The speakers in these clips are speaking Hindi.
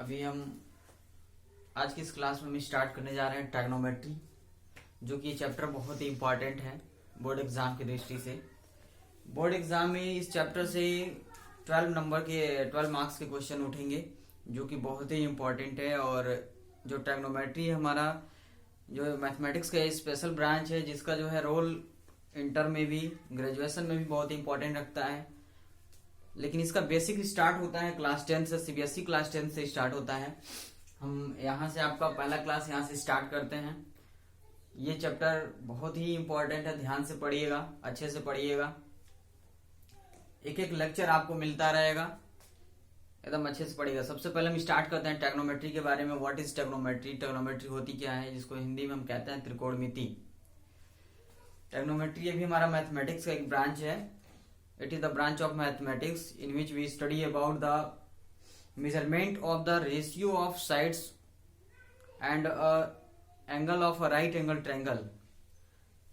अभी हम आज की इस क्लास में हम स्टार्ट करने जा रहे हैं ट्रिग्नोमेट्री, जो कि ये चैप्टर बहुत ही इम्पोर्टेंट है बोर्ड एग्जाम की दृष्टि से। बोर्ड एग्जाम में इस चैप्टर से 12 मार्क्स के क्वेश्चन उठेंगे, जो कि बहुत ही इम्पोर्टेंट है। और जो ट्रिग्नोमेट्री हमारा जो मैथमेटिक्स का स्पेशल ब्रांच है, जिसका जो है रोल इंटर में भी ग्रेजुएशन में भी बहुत ही इम्पोर्टेंट रखता है। लेकिन इसका बेसिक स्टार्ट होता है क्लास 10 से, सीबीएसई क्लास 10 से स्टार्ट होता है। हम यहाँ से आपका पहला क्लास यहाँ से स्टार्ट करते हैं। ये चैप्टर बहुत ही इम्पोर्टेंट है, ध्यान से पढ़िएगा, अच्छे से पढ़िएगा। एक एक लेक्चर आपको मिलता रहेगा, एकदम अच्छे से पढ़िएगा। सबसे पहले हम स्टार्ट करते हैं ट्रिग्नोमेट्री के बारे में। What is trigonometry? ट्रिग्नोमेट्री होती क्या है, जिसको हिंदी में हम कहते हैं त्रिकोणमिति। ट्रिग्नोमेट्री ये भी हमारा मैथमेटिक्स का एक ब्रांच है। It is the branch of mathematics in which we study about the measurement of the ratio of sides and angle of a right angle triangle।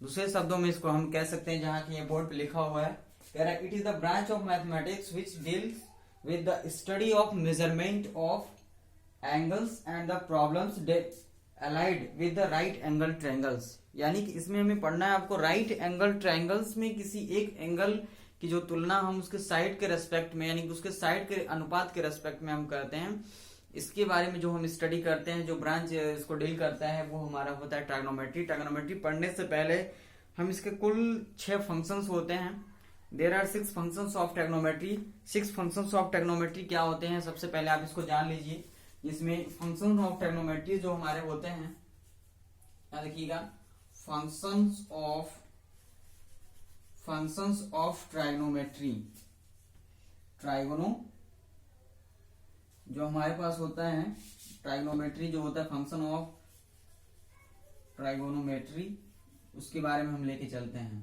दूसरे शब्दों में इसको हम कह सकते हैं, जहां की ये बोर्ड पे लिखा हुआ है, कह रहा है it is the branch of mathematics which deals with the study of measurement of angles and the problems allied with the right angle triangles. यानी कि इसमें हमें पढ़ना है आपको राइट एंगल ट्रायंगल्स में किसी एक एंगल की जो तुलना हम उसके साइड के रेस्पेक्ट में, यानी कि उसके साइड के अनुपात के रेस्पेक्ट में हम करते हैं। इसके बारे में जो हम स्टडी करते हैं, जो ब्रांच इसको डील करता है, वो हमारा होता है ट्रिग्नोमेट्री। ट्रिग्नोमेट्री पढ़ने से पहले हम इसके कुल 6 फंक्शंस होते हैं। There are 6 functions of trigonometry. 6 functions of trigonometry क्या होते हैं, सबसे पहले आप इसको जान लीजिए। इसमें फंक्शंस ऑफ ट्रिग्नोमेट्री जो हमारे होते हैं, क्या देखिएगा, फंक्शंस ऑफ ट्रिग्नोमेट्री। ट्राइगोनो जो हमारे पास होता है, ट्रिग्नोमेट्री जो होता है फंक्शन ऑफ ट्राइगोनोमेट्री, उसके बारे में हम लेके चलते हैं।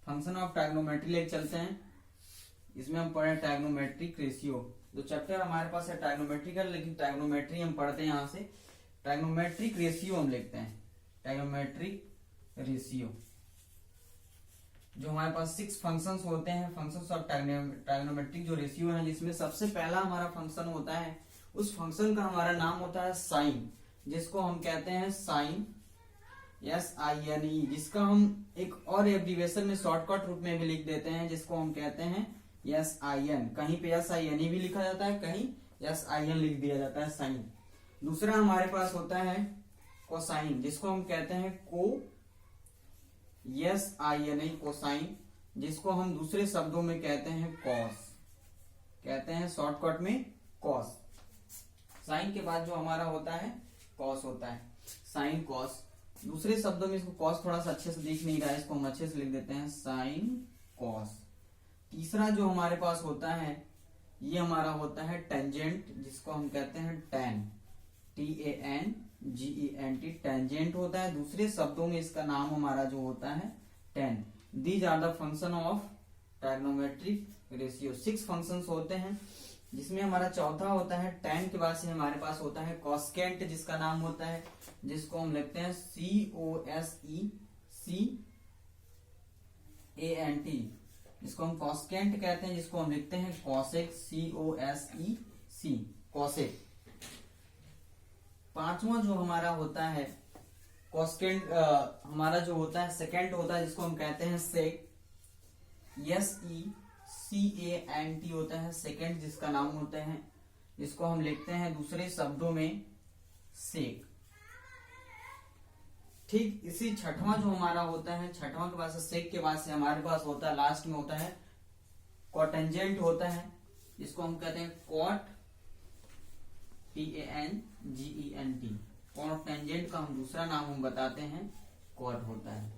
फंक्शन ऑफ ट्रिग्नोमेट्री लेके चलते हैं। इसमें हम पढ़े ट्रिग्नोमेट्रिक रेशियो। जो चैप्टर हमारे पास है ट्रिग्नोमेट्रिकल, लेकिन ट्रिग्नोमेट्री हम पढ़ते हैं यहाँ से। ट्रिग्नोमेट्रिक रेशियो हम लिखते हैं, ट्रिग्नोमेट्रिक रेशियो। जो हमारे पास 6 फंक्शंस होते हैं, फंक्शंस ऑफ ट्रिग्नोमेट्रिक जो रेशियो है, जिसमें सबसे पहला हमारा फंक्शन होता है, उस फंक्शन का हमारा नाम होता है साइन, जिसको हम कहते हैं साइन, SINE, जिसका हम एक और एब्रीविएशन में शॉर्टकट रूप में भी लिख देते हैं, जिसको हम कहते हैं SIN। कहीं पे SINE भी लिखा जाता है, कहीं SIN लिख दिया जाता है, साइन। दूसरा हमारे पास होता है कोसाइन, जिसको हम कहते हैं SINE, कोसाइन, जिसको हम दूसरे शब्दों में कहते हैं कॉस, कहते हैं शॉर्टकट में कॉस। साइन के बाद जो हमारा होता है कॉस होता है, साइन कॉस। दूसरे शब्दों में इसको कॉस थोड़ा सा अच्छे से दिख नहीं रहा है, इसको हम अच्छे से लिख देते हैं साइन कॉस। तीसरा जो हमारे पास होता है, ये हमारा होता है टेंजेंट, जिसको हम कहते हैं टैन, TANGENT, टेंजेंट होता है। दूसरे शब्दों में इसका नाम हमारा जो होता है tan. These are the function of trigonometric ratio. 6 functions होते हैं, जिसमें हमारा चौथा होता है टैन के बाद से हमारे पास होता है कॉस्केंट, जिसका नाम होता है, जिसको हम लिखते हैं COSECANT, जिसको हम कॉस्केंट कहते हैं, जिसको हम लिखते हैं कॉसेक, COSEC, कॉसेक। पांचवा जो हमारा होता है कॉस्केंट, हमारा जो होता है सेकेंड होता है, जिसको हम कहते हैं सेक, SECANT होता है सेकेंड, जिसका नाम होता है, जिसको हम लिखते हैं दूसरे शब्दों में सेक। ठीक इसी छठवां जो हमारा होता है, छठवां के बाद से सेक के बाद से हमारे पास होता है, लास्ट में होता है कॉटेंजेंट होता है, जिसको हम कहते हैं कॉट, TANGENT। कॉटेंजेंट का हम दूसरा नाम हम बताते हैं कॉट होता है,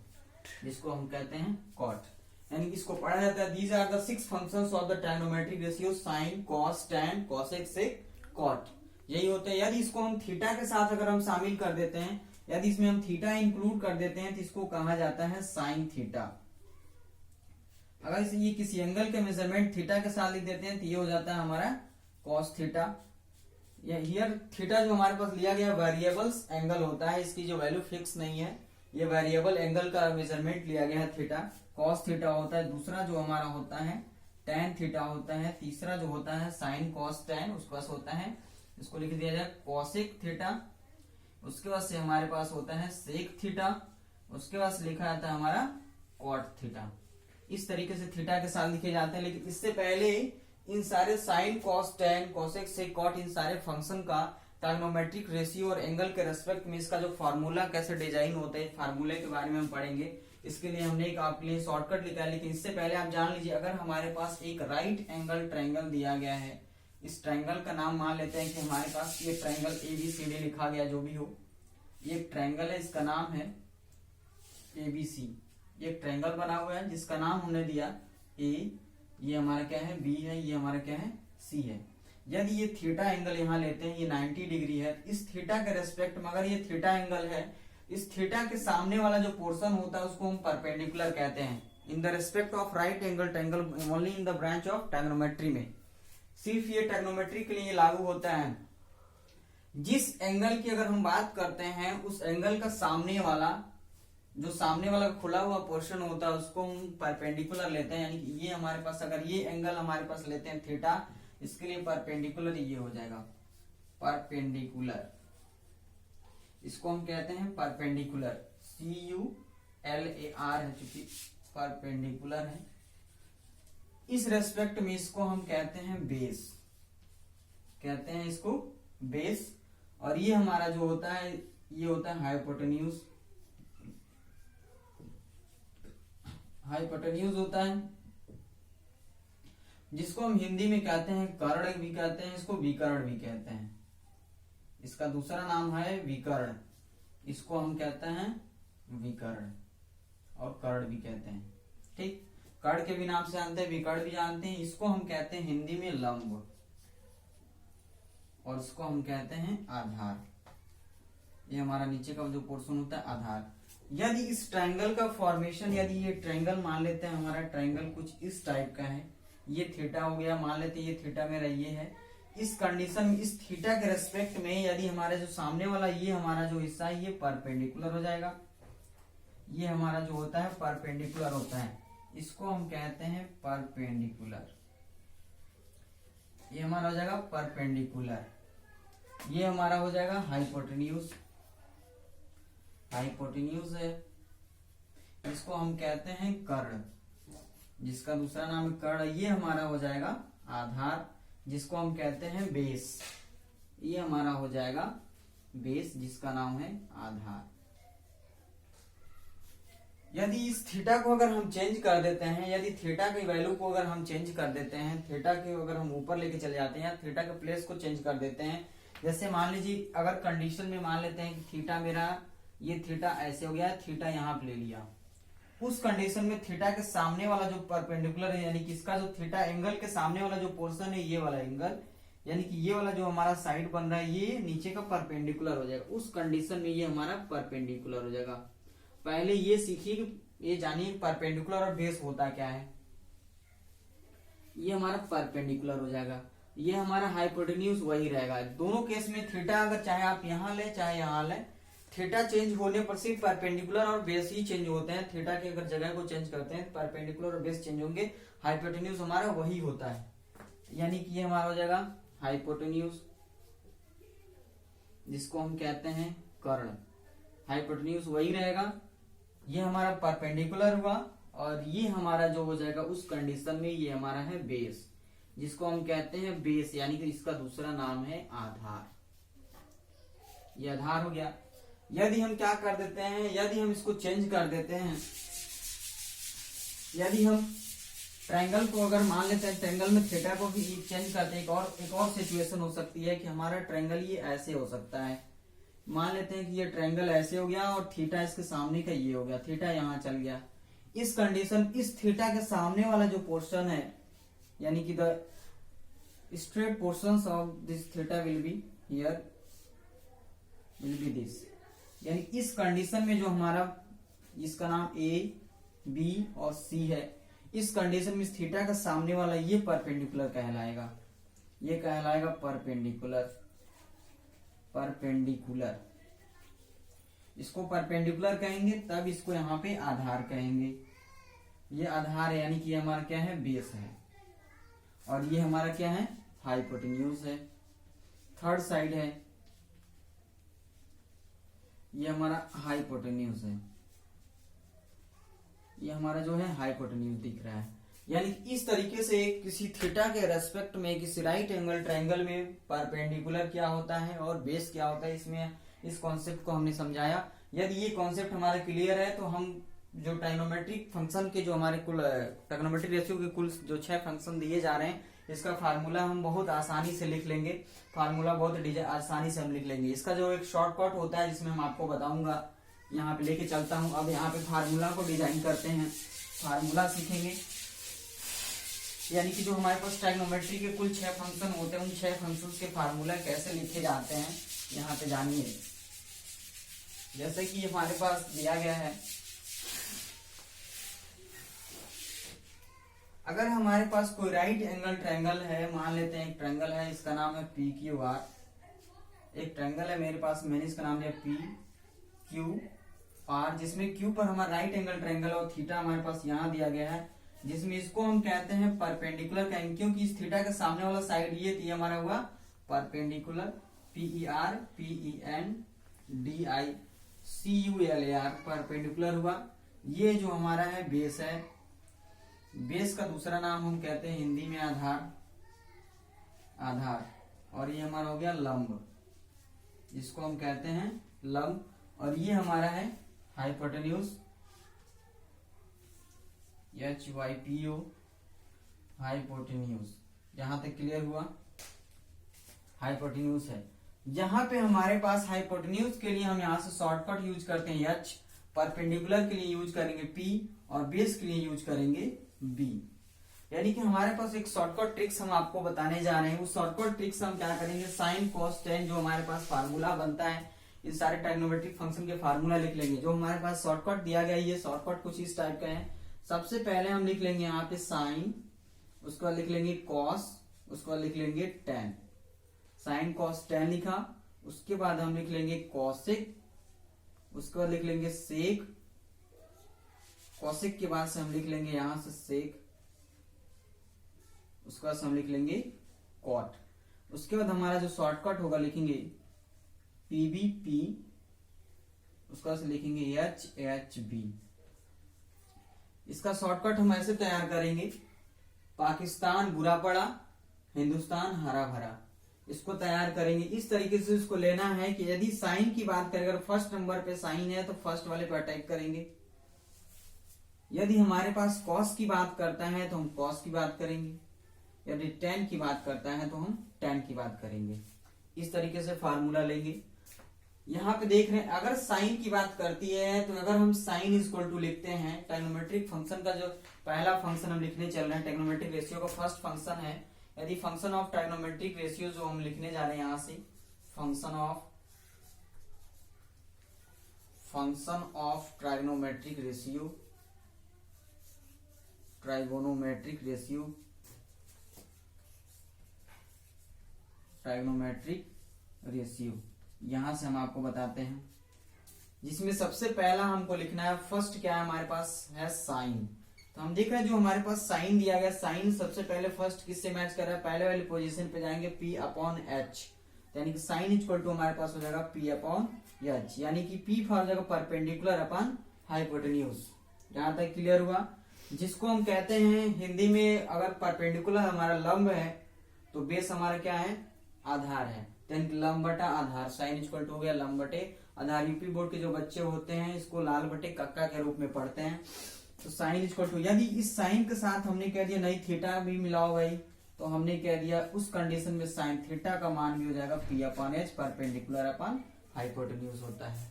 जिसको हम कहते हैं कॉट। यानी कि इसको पढ़ा जाता है, these are the 6 functions of the trigonometric ratio, sine, cos, tan, cosec, sec, cot, यही होते हैं। यदि इसको हम थीटा के साथ अगर हम शामिल कर देते हैं, यदि इसमें हम थीटा इंक्लूड कर देते हैं, तो इसको कहा जाता है साइन थीटा। अगर ये किसी एंगल के मेजरमेंट थीटा के साथ लिख देते हैं, तो ये हो जाता है हमारा कॉस थीटा। हियर थीटा जो हमारे पास लिया गया वेरिएबल्स एंगल होता है, इसकी जो वैल्यू फिक्स नहीं है, ये वेरिएबल एंगल का मेजरमेंट लिया गया है थीटा, कॉस थीटा होता है। दूसरा जो हमारा होता है tan थीटा होता है, तीसरा जो होता है sin cos tan, उसके पास होता है, इसको लिख दिया जाए cosec थीटा, उसके बाद से हमारे पास होता है sec थीटा, उसके बाद से लिखा जाता है हमारा cot थीटा। इस तरीके से थीटा के साथ लिखे जाते हैं। लेकिन इससे पहले इन सारे sin cos tan cosec sec cot इन सारे फंक्शन का ट्रिग्नोमेट्रिक रेशियो और एंगल के रेस्पेक्ट में इसका जो फार्मूला कैसे डिजाइन होता है, फार्मूले के बारे में हम पढ़ेंगे। इसके लिए हमने एक आपके लिए शॉर्टकट लिखा है, लेकिन इससे पहले आप जान लीजिए, अगर हमारे पास एक राइट एंगल ट्रायंगल दिया गया है, इस ट्रायंगल का नाम मान लेते हैं कि हमारे पास ये ट्रायंगल ABCD लिखा गया, जो भी हो, ये ट्रायंगल है, इसका नाम है ABC। ये ट्रायंगल बना हुआ है जिसका नाम हमने दिया A, ये हमारा क्या है B है, ये हमारा क्या है C है। यदि ये थीटा एंगल यहाँ लेते हैं, ये 90 डिग्री है, इस थीटा के रेस्पेक्ट में अगर ये थीटा एंगल है, इस थीटा के सामने वाला जो पोर्शन होता है उसको हम परपेंडिकुलर कहते हैं। In the respect of right angle triangle only in the branch of trigonometry में, सिर्फ ये ट्रिग्नोमेट्री के लिए लागू होता है। जिस एंगल की अगर हम बात करते हैं, उस एंगल का सामने वाला खुला हुआ पोर्शन होता है उसको हम परपेंडिकुलर लेते हैं। यानी कि ये हमारे पास, अगर ये एंगल हमारे पास लेते हैं थीटा, इसके लिए परपेंडिकुलर ये हो जाएगा परपेंडिकुलर, इसको हम कहते हैं परपेंडिकुलर, CULAR है, चूंकि परपेंडिकुलर है। इस रेस्पेक्ट में इसको हम कहते हैं बेस, कहते हैं इसको बेस। और ये हमारा जो होता है, ये होता है हाइपोटेन्यूज, हाइपोटेन्यूज होता है, जिसको हम हिंदी में कहते हैं कर्ण भी कहते हैं, इसको विकर्ण भी कहते हैं। इसका दूसरा नाम है विकर्ण, इसको हम कहते हैं विकर्ण और कर्ण भी कहते हैं। ठीक, कर्ण के भी नाम से जानते हैं, विकर्ण भी जानते हैं। इसको हम कहते हैं हिंदी में लंब, और इसको हम कहते हैं आधार। ये हमारा नीचे का जो पोर्शन होता है आधार। यदि इस ट्रायंगल का फॉर्मेशन, यदि ये ट्रायंगल मान लेते हैं, हमारा ट्रायंगल कुछ इस टाइप का है, ये थीटा हो गया, मान लेते हैं ये थीटा मेरा ये है। इस कंडीशन में इस थीटा के रेस्पेक्ट में यदि हमारे जो सामने वाला ये हमारा जो हिस्सा है, ये परपेंडिकुलर हो जाएगा, ये हमारा जो होता है परपेंडिकुलर होता है, इसको हम कहते हैं परपेंडिकुलर। ये हमारा हो जाएगा परपेंडिकुलर। ये हमारा हो जाएगा हाइपोटेन्यूज, हाइपोटेन्यूज है, इसको हम कहते हैं कर्ण, जिसका दूसरा नाम है कर्ण। ये हमारा हो जाएगा आधार, जिसको हम कहते हैं बेस। ये हमारा हो जाएगा बेस, जिसका नाम है आधार। यदि इस थीटा को अगर हम चेंज कर देते हैं, यदि थीटा की वैल्यू को अगर हम चेंज कर देते हैं, थीटा के अगर हम ऊपर लेके चले जाते हैं, थीटा के प्लेस को चेंज कर देते हैं, जैसे मान लीजिए अगर कंडीशन में मान लेते हैं कि थीटा मेरा, ये थीटा ऐसे हो गया, थीटा यहाँ पे ले लिया, उस कंडीशन में थीटा के सामने वाला जो परपेंडिकुलर है, यानी कि इसका जो थीटा एंगल के सामने वाला जो पोर्शन है, ये वाला एंगल, यानी कि ये वाला जो हमारा साइड बन रहा है, ये नीचे का परपेंडिकुलर हो जाएगा। उस कंडीशन में ये हमारा परपेंडिकुलर हो जाएगा। पहले ये सीखिए कि ये जानिए परपेंडिकुलर और बेस होता क्या है। ये हमारा परपेंडिकुलर हो जाएगा, ये हमारा हाइपोटेन्यूज वही रहेगा। दोनों केस में थीटा अगर चाहे आप यहाँ ले चाहे यहाँ ले, थीटा चेंज होने पर सिर्फ परपेंडिकुलर और बेस ही चेंज होते हैं। थीटा की अगर जगह को चेंज करते हैं, परपेंडिकुलर और बेस चेंज होंगे, हाइपोटेन्यूज हमारा वही होता है। यानी कि ये हमारा हो जाएगा हाइपोटेन्यूज, जिसको हम कहते हैं कर्ण। हाइपोटेन्यूज वही रहेगा, ये हमारा परपेंडिकुलर हुआ, और ये हमारा जो हो जाएगा उस कंडीशन में ये हमारा है बेस, जिसको हम कहते हैं बेस, यानी कि इसका दूसरा नाम है आधार। ये आधार हो गया। यदि हम क्या कर देते हैं, यदि हम इसको चेंज कर देते हैं, यदि हम ट्रायंगल को अगर मान लेते हैं, ट्रायंगल में थीटा को भी चेंज करते हैं, एक और सिचुएशन हो सकती है कि हमारा ट्रायंगल ये ऐसे हो सकता है। मान लेते हैं कि ये ट्रायंगल ऐसे हो गया और थीटा इसके सामने का ये हो गया, थीटा यहाँ चल गया। इस कंडीशन, इस थीटा के सामने वाला जो पोर्शन है, यानी कि the straight portions of this theta will be here, will be this. यानी इस कंडीशन में जो हमारा, इसका नाम A, B और C है, इस कंडीशन में इस थीटा का सामने वाला ये परपेंडिकुलर कहलाएगा, ये कहलाएगा परपेंडिकुलर। परपेंडिकुलर, इसको परपेंडिकुलर कहेंगे, तब इसको यहाँ पे आधार कहेंगे। ये आधार है, यानी कि हमारा क्या है बेस है। और ये हमारा क्या है, हाइपोटेन्यूज है। थर्ड साइड है, ये हमारा हाइपोटेन्यूज है, ये हमारा जो है हाइपोटेन्यूज दिख रहा है। यानी इस तरीके से किसी थीटा के रेस्पेक्ट में किसी राइट एंगल ट्रायंगल में परपेंडिकुलर क्या होता है और बेस क्या होता है, इसमें इस कॉन्सेप्ट को हमने समझाया। यदि ये कॉन्सेप्ट हमारा क्लियर है तो हम जो ट्राइगोनोमेट्रिक फंक्शन के जो हमारे कुल ट्राइगोनोमेट्रिक रेशियो के कुल जो 6 फंक्शन दिए जा रहे हैं, इसका फार्मूला हम बहुत आसानी से लिख लेंगे। फार्मूला बहुत आसानी से हम लिख लेंगे। इसका जो एक शॉर्टकट होता है जिसमें हम आपको बताऊंगा, यहाँ पे लेके चलता हूँ। अब यहाँ पे फार्मूला को डिजाइन करते हैं, फार्मूला सीखेंगे। यानी कि जो हमारे पास ट्राइगोनोमेट्री के कुल 6 फंक्शन होते हैं, उन 6 फंक्शंस के फार्मूला कैसे लिखे जाते हैं यहाँ पे जानिए। जैसे कि हमारे पास दिया गया है, अगर हमारे पास कोई राइट एंगल ट्रायंगल है, मान लेते हैं एक ट्रायंगल है, इसका नाम है पी क्यू आर। एक ट्रायंगल है मेरे पास, मैंने इसका नाम लिया पी क्यू आर, जिसमें क्यू पर हमारा राइट एंगल ट्रायंगल और थीटा हमारे पास यहाँ दिया गया है, जिसमें इसको हम कहते हैं परपेंडिकुलर कहेंगे, क्योंकि इस थीटा के सामने वाला साइड ये थी हमारा हुआ परपेंडिकुलर। PER PENDICULAR परपेंडिकुलर हुआ। ये जो हमारा है बेस है, बेस का दूसरा नाम हम कहते हैं हिंदी में आधार, आधार। और ये हमारा हो गया लंब, जिसको हम कहते हैं लंब। और ये हमारा है हाइपोटेन्यूज, HYPO हाइपोटेन्यूज। यहां तक क्लियर हुआ, हाइपोटेन्यूज है। यहाँ पे हमारे पास हाइपोटेन्यूज के लिए हम यहाँ से शॉर्टकट यूज करते हैं H, परपेंडिकुलर के लिए यूज करेंगे P और बेस के लिए यूज करेंगे B। यानी कि हमारे पास एक शॉर्टकट ट्रिक्स हम आपको बताने जा रहे हैं। उस शॉर्टकट ट्रिक्स हम क्या करेंगे, साइन कॉस टेन जो हमारे पास फार्मूला बनता है, इन सारे ट्राइगोनोमेट्रिक फंक्शन के फार्मूला लिख लेंगे। जो हमारे पास शॉर्टकट दिया गया है, ये शॉर्टकट कुछ इस टाइप का है। सबसे पहले हम लिख लेंगे यहाँ पे साइन, उसके बाद लिख लेंगे कॉस, उसके बाद लिख लेंगे टेन। साइन कॉस टेन लिखा, उसके बाद हम लिख लेंगे कॉसिक, उसके बाद लिख लेंगे सेक, कॉसिक के बाद से हम लिख लेंगे यहां से सेक, उसके बाद से हम लिख लेंगे कॉट। उसके बाद हमारा जो शॉर्टकट होगा लिखेंगे PBP, उसके बाद से लिखेंगे HHB। इसका शॉर्टकट हम ऐसे तैयार करेंगे, पाकिस्तान बुरा पड़ा, हिंदुस्तान हरा भरा। इसको तैयार करेंगे इस तरीके से। इसको लेना है कि यदि साइन की बात करें, अगर फर्स्ट नंबर पे साइन है तो फर्स्ट वाले पे अटैक करेंगे। यदि हमारे पास कॉस की बात करता है तो हम कॉस की बात करेंगे, यदि टेन की बात करता है तो हम टेन की बात करेंगे। इस तरीके से फार्मूला लेंगे। यहाँ पे देख रहे हैं, अगर साइन की बात करती है तो अगर हम साइन इक्वल टू लिखते हैं, ट्राइगोनोमेट्रिक फंक्शन का जो पहला फंक्शन हम लिखने चल रहे हैं, ट्राइगोनोमेट्रिक रेशियो का फर्स्ट फंक्शन है। यदि फंक्शन ऑफ ट्राइगोनोमेट्रिक रेशियो जो हम लिखने जा रहे हैं यहां से, function of trigonometric ratio, trigonometric ratio, trigonometric ratio यहां से हम आपको बताते हैं, जिसमें सबसे पहला हमको लिखना है, फर्स्ट क्या है हमारे पास है साइन। तो हम देख रहे हैं जो हमारे पास साइन दिया गया, साइन सबसे पहले फर्स्ट किससे मैच कर रहा है, पहले वाली पोजीशन पे जाएंगे P/H, यानी कि साइन इक्वल टू हमारे पास हो जाएगा P/H, यानी कि P फॉर जाएगा परपेंडिकुलर अपन हाइपोटेन्यूज। जहां तक क्लियर हुआ, जिसको हम कहते हैं हिंदी में, अगर परपेंडिकुलर हमारा लंब है तो बेस हमारा क्या है, आधार है। लंब बटा आधार, साइन इक्वल टू हो गया लंब बटे आधार। यूपी बोर्ड के जो बच्चे होते हैं इसको लाल बटे कक्का के रूप में पढ़ते हैं। तो साइन इक्वल टू, यदि इस साइन के साथ हमने कह दिया नहीं थीटा भी मिलाओ भाई, तो हमने कह दिया उस कंडीशन में साइन थीटा का मान भी हो जाएगा P/H, परपेंडिकुलर अपन हाइपोटेन्यूज होता है।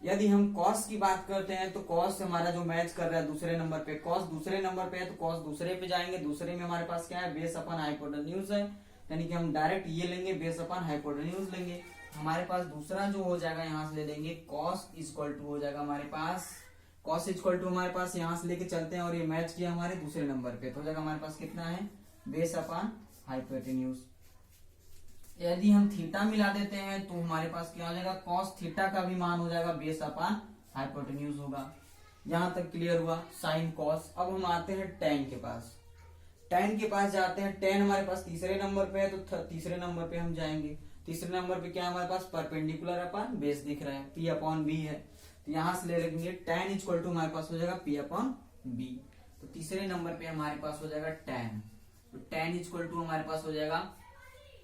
यदि हम कॉस की बात करते हैं तो कॉस हमारा जो मैच कर रहा है दूसरे नंबर पे, कॉस दूसरे नंबर पे है तो कॉस दूसरे पे जाएंगे। दूसरे में हमारे पास क्या है, बेस अपन हाइपोटेन्यूज है, यानी कि हम डायरेक्ट ये लेंगे, बेस अपन हाइपोटेन्यूज लेंगे। हमारे पास दूसरा जो हो जाएगा यहाँ से ले लेंगे कॉस इक्वल टू हो जाएगा हमारे पास, कॉस इक्वल टू हमारे पास यहाँ से लेके चलते हैं और ये मैच किया हमारे दूसरे नंबर पे, तो हो जाएगा हमारे पास कितना है, बेस अपन हाइपोटेन्यूज। यदि हम थीटा मिला देते हैं तो हमारे पास क्या हो जाएगा, कॉस थीटा का भी मान हो जाएगा, बेस अपन हाइपोटेन्यूज होगा। यहां तक क्लियर हुआ साइन कॉस। अब हम आते हैं टेन के पास। tan के पास जाते हैं। tan हमारे पास तीसरे नंबर पे है तो तीसरे नंबर पे हम जाएंगे। तीसरे नंबर पे क्या है हमारे पास, परपेंडिकुलर अपॉन बेस दिख रहा है, P अपॉन बी है, तो यहां से ले लेंगे tan इक्वल टू हमारे पास हो जाएगा P अपॉन बी। तो तीसरे नंबर पे हमारे पास हो जाएगा tan, तो tan इक्वल टू हमारे पास हो जाएगा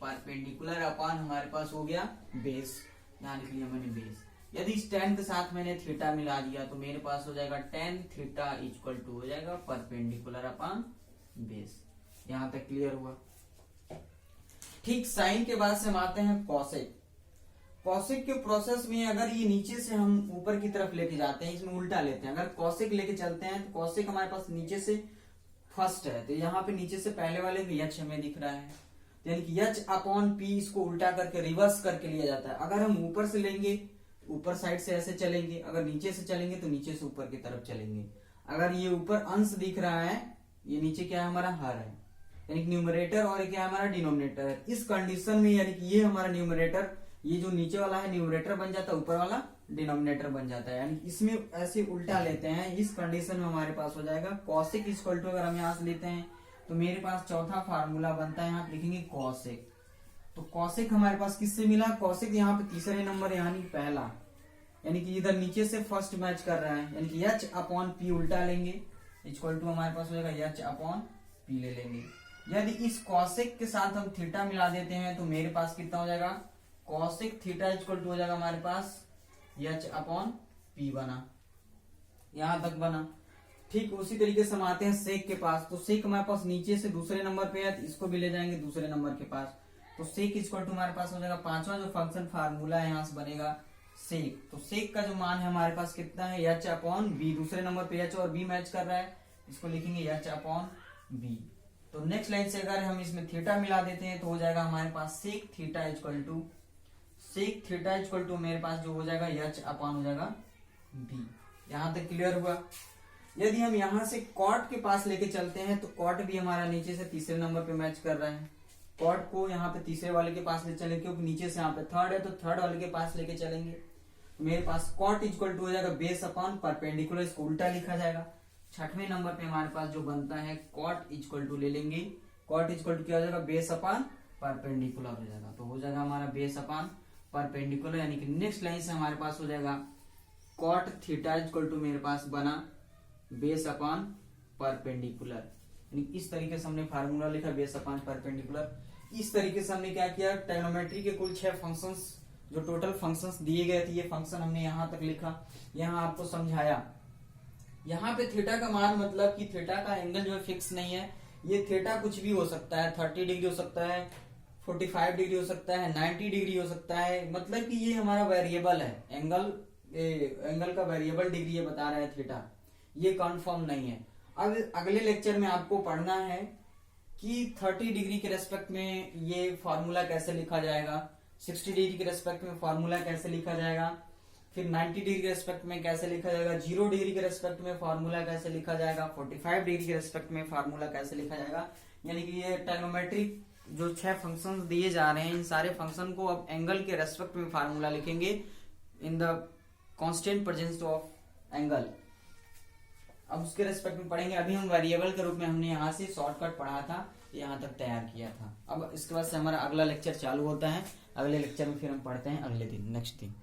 परपेंडिकुलर अपॉन हमारे पास हो गया बेस, यहाँ लिख लिया मैंने बेस। यदि इस tan के साथ मैंने थीटा मिला दिया तो मेरे पास हो जाएगा tan थीटा इक्वल टू हो जाएगा परपेंडिकुलर अपॉन बेस। यहाँ तक क्लियर हुआ। ठीक साइन के बाद से हम आते हैं कॉसेक। कॉसेक के प्रोसेस में अगर ये नीचे से हम ऊपर की तरफ लेके जाते हैं, इसमें उल्टा लेते हैं, अगर कॉसेक लेके चलते हैं तो कॉसेक हमारे पास नीचे से फर्स्ट है, तो यहाँ पे नीचे से पहले वाले में यच हमें दिख रहा है, यानी कि यच अपॉन पी, इसको उल्टा करके रिवर्स करके लिया जाता है। अगर हम ऊपर से लेंगे ऊपर साइड से ऐसे चलेंगे, अगर नीचे से चलेंगे तो नीचे से ऊपर की तरफ चलेंगे। अगर ये ऊपर अंश दिख रहा है, ये नीचे क्या है हमारा हर है, यानी कि न्यूमरेटर और क्या है हमारा डिनोमिनेटर है। इस कंडीशन में यानी कि ये हमारा न्यूमरेटर, ये जो नीचे वाला है न्यूमरेटर बन जाता है, ऊपर वाला डिनोमिनेटर बन जाता है, यानी इसमें ऐसे उल्टा लेते हैं। इस कंडीशन में हमारे पास हो जाएगा कॉसेक इक्वल टू, अगर हम यहाँ से लेते हैं तो मेरे पास चौथा फार्मूला बनता है, यहाँ लिखेंगे कॉसेक। तो कॉसेक हमारे पास किससे मिला, कॉसेक यहाँ पे तीसरे नंबर यानी पहला, यानी कि इधर नीचे से फर्स्ट मैच कर रहा है, यानी कि एच अपॉन पी उल्टा लेंगे, इक्वल टू हमारे पास हो जाएगा एच अपॉन पी ले लेंगे। यदि इस कॉसेक के साथ हम थीटा मिला देते हैं तो मेरे पास कितना हो जाएगा, कॉसेक थीटा इक्वल टू हो जाएगा हमारे पास एच अपॉन पी बना, यहां तक बना। ठीक उसी तरीके से हम आते हैं सेक के पास। तो सेक हमारे पास नीचे से दूसरे नंबर पे है, तो इसको भी ले जाएंगे दूसरे नंबर के पास। तो सेक इक्वल टू हमारे पास हो जाएगा पांचवा जो फंक्शन फार्मूला है, यहां से बनेगा सेक। तो सेक का जो मान है हमारे पास कितना है, एच अपॉन बी, दूसरे नंबर पे एच और बी मैच कर रहा है, इसको लिखेंगे एच अपॉन बी। तो नेक्स्ट लाइन से अगर हम इसमें थीटा मिला देते हैं तो हो जाएगा हमारे पास sec theta equal to, sec theta equal to मेरे पास जो हो जाएगा एच अपॉन हो जाएगा बी। यहां तक क्लियर हुआ। यदि हम यहां से कॉट के पास लेके चलते हैं तो कॉट भी हमारा नीचे से तीसरे नंबर पे मैच कर रहा है, कॉट को यहाँ पे तीसरे वाले के पास ले चलेंगे, क्योंकि नीचे से यहाँ पे थर्ड है तो थर्ड वाले के पास लेके चलेंगे। तो मेरे पास कॉट इक्वल टू हो जाएगा बेस अपॉन परपेंडिकुलर, इसको उल्टा लिखा जाएगा। छठवें नंबर पे हमारे पास जो बनता है कॉट इक्वल टू ले लेंगे, कॉट इक्वल टू क्या हो जाएगा, बेस अपॉन परपेंडिकुलर हो जाएगा। तो हो जाएगा हमारा बेस अपॉन परपेंडिकुलर, यानी कि नेक्स्ट लाइन से हमारे पास हो जाएगा कॉट थीटा इक्वल टू मेरे पास बना बेस अपॉन परपेंडिकुलर। यानी इस तरीके से हमने फार्मूला लिखा बेस अपॉन परपेंडिकुलर। इस तरीके से हमने क्या किया, ट्रिग्नोमेट्री के कुल 6 फंक्शंस जो टोटल फंक्शंस दिए गए थे, ये फंक्शन हमने यहाँ तक लिखा, यहाँ आपको समझाया। यहाँ पे थीटा का मान मतलब कि थीटा का एंगल जो है फिक्स नहीं है, ये थीटा कुछ भी हो सकता है, 30 डिग्री हो सकता है, 45 डिग्री हो सकता है, 90 डिग्री हो सकता है, मतलब कि ये हमारा वेरिएबल है। एंगल का वेरिएबल डिग्री ये बता रहा है थीटा, ये कंफर्म नहीं है। अब अगले लेक्चर में आपको पढ़ना है कि 30 डिग्री के रेस्पेक्ट में ये फॉर्मूला कैसे लिखा जाएगा, 60 डिग्री के रेस्पेक्ट में फॉर्मूला कैसे लिखा जाएगा, फिर 90 डिग्री के रेस्पेक्ट में कैसे लिखा जाएगा, 0 डिग्री के रेस्पेक्ट में फॉर्मूला कैसे लिखा जाएगा, 45 डिग्री के रेस्पेक्ट में फॉर्मूला कैसे लिखा जाएगा। यानी कि ये ट्रिग्नोमेट्रिक जो 6 फंक्शंस दिए जा रहे हैं, इन सारे फंक्शन को अब एंगल के रेस्पेक्ट में फॉर्मूला लिखेंगे in the constant presence of angle. अब उसके रेस्पेक्ट में पढ़ेंगे। अभी हम वेरिएबल के रूप में हमने यहाँ से शॉर्टकट पढ़ा था, यहाँ तक तैयार किया था। अब इसके बाद से हमारा अगला लेक्चर चालू होता है, अगले लेक्चर में फिर हम पढ़ते हैं अगले दिन नेक्स्ट दिन।